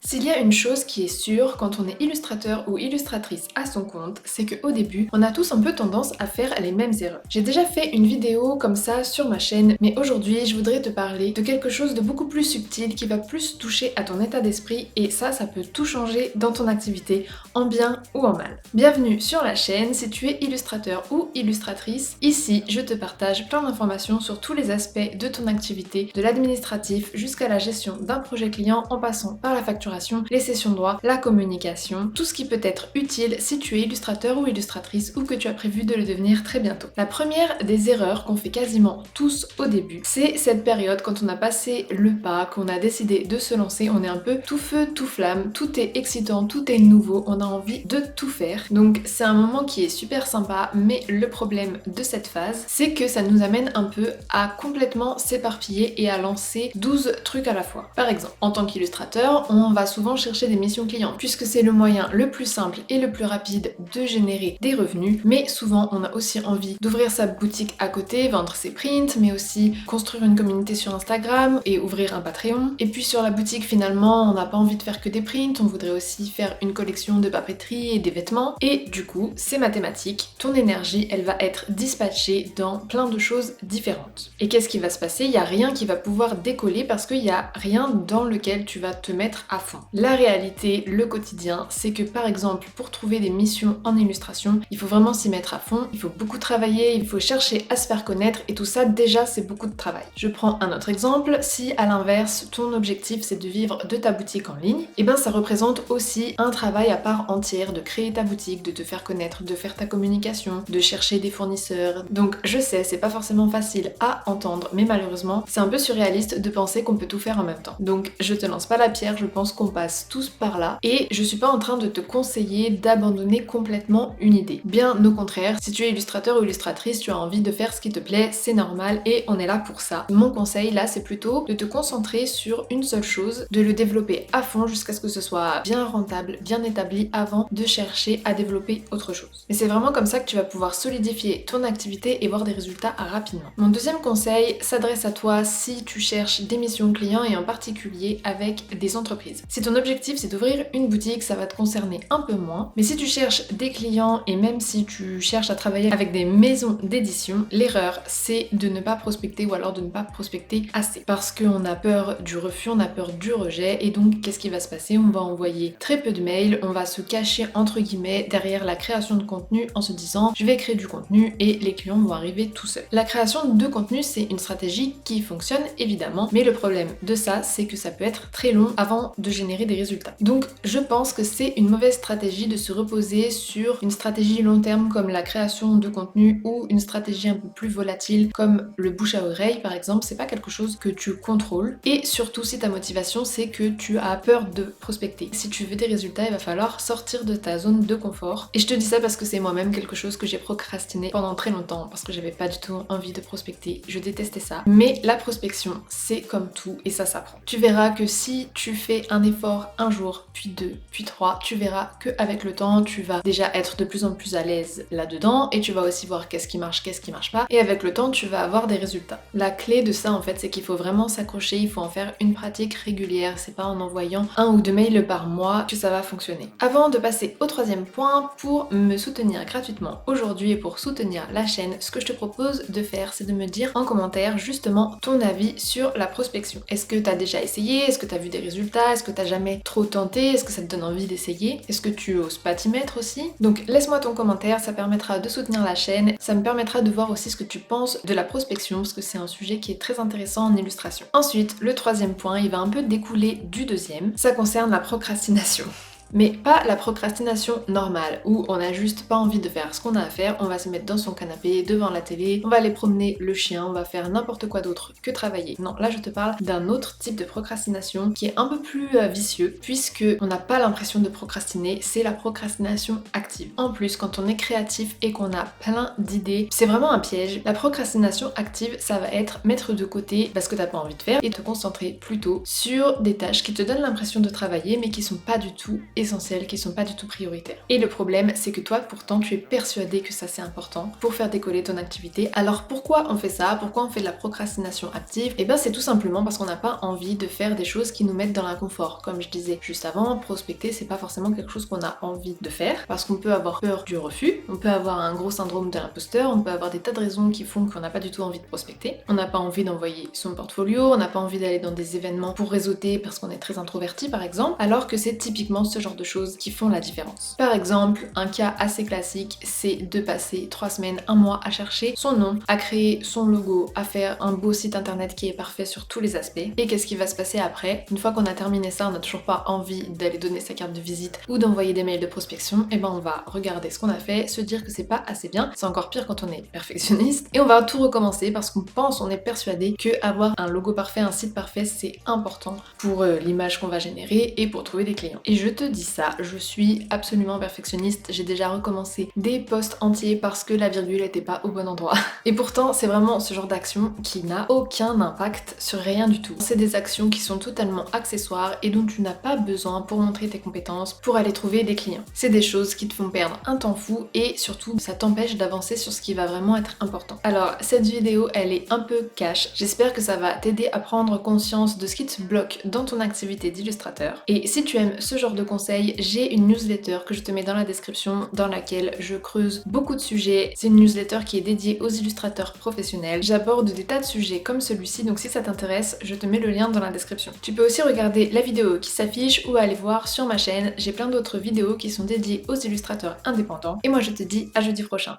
S'il y a une chose qui est sûre quand on est illustrateur ou illustratrice à son compte, c'est qu'au début, on a tous un peu tendance à faire les mêmes erreurs. J'ai déjà fait une vidéo comme ça sur ma chaîne, mais aujourd'hui, je voudrais te parler de quelque chose de beaucoup plus subtil qui va plus toucher à ton état d'esprit et ça peut tout changer dans ton activité, en bien ou en mal. Bienvenue sur la chaîne, si tu es illustrateur ou illustratrice, ici, je te partage plein d'informations sur tous les aspects de ton activité, de l'administratif jusqu'à la gestion d'un projet client en passant par la facturation, les sessions de droit, la communication, tout ce qui peut être utile si tu es illustrateur ou illustratrice ou que tu as prévu de le devenir très bientôt. La première des erreurs qu'on fait quasiment tous au début, c'est cette période quand on a passé le pas, qu'on a décidé de se lancer, on est un peu tout feu, tout flamme, tout est excitant, tout est nouveau, on a envie de tout faire. Donc c'est un moment qui est super sympa, mais le problème de cette phase, c'est que ça nous amène un peu à complètement s'éparpiller et à lancer 12 trucs à la fois. Par exemple, en tant qu'illustrateur, on va souvent chercher des missions clients, puisque c'est le moyen le plus simple et le plus rapide de générer des revenus, mais souvent on a aussi envie d'ouvrir sa boutique à côté, vendre ses prints, mais aussi construire une communauté sur Instagram et ouvrir un Patreon. Et puis sur la boutique finalement, on n'a pas envie de faire que des prints, on voudrait aussi faire une collection de papeterie et des vêtements, et du coup, c'est mathématique, ton énergie, elle va être dispatchée dans plein de choses différentes. Et qu'est-ce qui va se passer? Il n'y a rien qui va pouvoir décoller parce qu'il n'y a rien dans lequel tu vas te mettre à fond. La réalité, le quotidien, c'est que par exemple, pour trouver des missions en illustration, il faut vraiment s'y mettre à fond, il faut beaucoup travailler, il faut chercher à se faire connaître et tout ça, déjà, c'est beaucoup de travail. Je prends un autre exemple, si à l'inverse, ton objectif c'est de vivre de ta boutique en ligne, et ben ça représente aussi un travail à part entière de créer ta boutique, de te faire connaître, de faire ta communication, de chercher des fournisseurs. Donc je sais, c'est pas forcément facile à entendre, mais malheureusement, c'est un peu surréaliste de penser qu'on peut tout faire en même temps. Donc je te lance pas la pierre, je pense qu'on passe tous par là et je suis pas en train de te conseiller d'abandonner complètement une idée. Bien au contraire, si tu es illustrateur ou illustratrice, tu as envie de faire ce qui te plaît, c'est normal et on est là pour ça. Mon conseil là, c'est plutôt de te concentrer sur une seule chose, de le développer à fond jusqu'à ce que ce soit bien rentable, bien établi avant de chercher à développer autre chose. Et c'est vraiment comme ça que tu vas pouvoir solidifier ton activité et voir des résultats rapidement. Mon deuxième conseil s'adresse à toi si tu cherches des missions clients et en particulier avec des entreprises. Si ton objectif c'est d'ouvrir une boutique, ça va te concerner un peu moins, mais si tu cherches des clients et même si tu cherches à travailler avec des maisons d'édition, l'erreur c'est de ne pas prospecter ou alors de ne pas prospecter assez parce qu'on a peur du refus, on a peur du rejet et donc qu'est-ce qui va se passer? On va envoyer très peu de mails, on va se cacher entre guillemets derrière la création de contenu en se disant je vais créer du contenu et les clients vont arriver tout seuls. La création de contenu c'est une stratégie qui fonctionne évidemment, mais le problème de ça c'est que ça peut être très long avant de générer des résultats. Donc je pense que c'est une mauvaise stratégie de se reposer sur une stratégie long terme comme la création de contenu ou une stratégie un peu plus volatile comme le bouche à oreille par exemple, c'est pas quelque chose que tu contrôles et surtout si ta motivation c'est que tu as peur de prospecter. Si tu veux des résultats, il va falloir sortir de ta zone de confort et je te dis ça parce que c'est moi-même quelque chose que j'ai procrastiné pendant très longtemps parce que j'avais pas du tout envie de prospecter, je détestais ça. Mais la prospection, c'est comme tout et ça s'apprend. Tu verras que si tu fais un effort un jour, puis deux, puis trois, tu verras qu'avec le temps, tu vas déjà être de plus en plus à l'aise là-dedans et tu vas aussi voir qu'est-ce qui marche pas et avec le temps, tu vas avoir des résultats. La clé de ça en fait, c'est qu'il faut vraiment s'accrocher, il faut en faire une pratique régulière, c'est pas en envoyant un ou deux mails par mois que ça va fonctionner. Avant de passer au troisième point, pour me soutenir gratuitement aujourd'hui et pour soutenir la chaîne, ce que je te propose de faire, c'est de me dire en commentaire justement ton avis sur la prospection. Est-ce que t'as déjà essayé? Est-ce que t'as vu des résultats? Est-ce que t'as jamais trop tenté? Est-ce que ça te donne envie d'essayer? Est-ce que tu oses pas t'y mettre aussi? Donc laisse-moi ton commentaire, ça permettra de soutenir la chaîne, ça me permettra de voir aussi ce que tu penses de la prospection parce que c'est un sujet qui est très intéressant en illustration. Ensuite, le troisième point, il va un peu découler du deuxième, ça concerne la procrastination. Mais pas la procrastination normale, où on a juste pas envie de faire ce qu'on a à faire, on va se mettre dans son canapé, devant la télé, on va aller promener le chien, on va faire n'importe quoi d'autre que travailler. Non, là je te parle d'un autre type de procrastination qui est un peu plus vicieux, puisque on n'a pas l'impression de procrastiner, c'est la procrastination active. En plus, quand on est créatif et qu'on a plein d'idées, c'est vraiment un piège. La procrastination active, ça va être mettre de côté ce que t'as pas envie de faire et te concentrer plutôt sur des tâches qui te donnent l'impression de travailler mais qui sont pas du tout essentielles essentiels qui sont pas du tout prioritaires. Et le problème, c'est que toi, pourtant, tu es persuadé que ça c'est important pour faire décoller ton activité. Alors pourquoi on fait ça? Pourquoi on fait de la procrastination active? Et bien c'est tout simplement parce qu'on n'a pas envie de faire des choses qui nous mettent dans l'inconfort. Comme je disais juste avant, prospecter, c'est pas forcément quelque chose qu'on a envie de faire parce qu'on peut avoir peur du refus, on peut avoir un gros syndrome de l'imposteur, on peut avoir des tas de raisons qui font qu'on n'a pas du tout envie de prospecter. On n'a pas envie d'envoyer son portfolio, on n'a pas envie d'aller dans des événements pour réseauter parce qu'on est très introverti par exemple, alors que c'est typiquement ce genre de choses qui font la différence. Par exemple, un cas assez classique, c'est de passer 3 semaines, 1 mois à chercher son nom, à créer son logo, à faire un beau site internet qui est parfait sur tous les aspects. Et qu'est-ce qui va se passer après? Une fois qu'on a terminé ça, on n'a toujours pas envie d'aller donner sa carte de visite ou d'envoyer des mails de prospection, et ben on va regarder ce qu'on a fait, se dire que c'est pas assez bien, c'est encore pire quand on est perfectionniste, et on va tout recommencer parce qu'on pense, on est persuadé que avoir un logo parfait, un site parfait, c'est important pour l'image qu'on va générer et pour trouver des clients. Et je te dis ça, je suis absolument perfectionniste, j'ai déjà recommencé des posts entiers parce que la virgule était pas au bon endroit. Et pourtant, c'est vraiment ce genre d'action qui n'a aucun impact sur rien du tout. C'est des actions qui sont totalement accessoires et dont tu n'as pas besoin pour montrer tes compétences, pour aller trouver des clients. C'est des choses qui te font perdre un temps fou et surtout, ça t'empêche d'avancer sur ce qui va vraiment être important. Alors, cette vidéo, elle est un peu cash. J'espère que ça va t'aider à prendre conscience de ce qui te bloque dans ton activité d'illustrateur. Et si tu aimes ce genre de conseils, j'ai une newsletter que je te mets dans la description dans laquelle je creuse beaucoup de sujets. C'est une newsletter qui est dédiée aux illustrateurs professionnels. J'aborde des tas de sujets comme celui-ci, donc si ça t'intéresse, je te mets le lien dans la description. Tu peux aussi regarder la vidéo qui s'affiche ou aller voir sur ma chaîne. J'ai plein d'autres vidéos qui sont dédiées aux illustrateurs indépendants. Et moi je te dis à jeudi prochain.